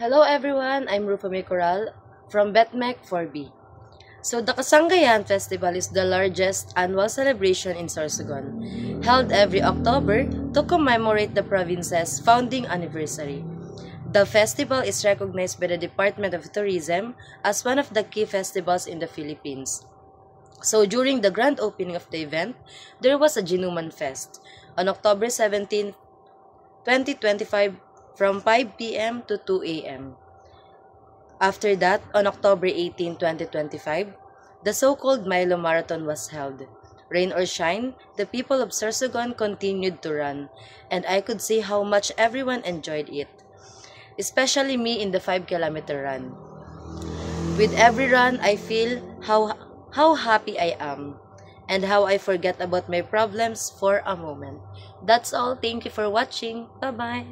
Hello everyone, I'm Rufame Coral from Betmec 4B. So the Kasangayan Festival is the largest annual celebration in Sorsogon, held every October to commemorate the province's founding anniversary. The festival is recognized by the Department of Tourism as one of the key festivals in the Philippines. So during the grand opening of the event, there was a Ginuman Fest on October 17, 2025 from 5 p.m. to 2 a.m. After that, on October 18, 2025, the so-called Milo Marathon was held. Rain or shine, the people of Sorsogon continued to run, and I could see how much everyone enjoyed it, especially me in the 5-kilometer run. With every run, I feel how happy I am and how I forget about my problems for a moment. That's all. Thank you for watching. Bye-bye.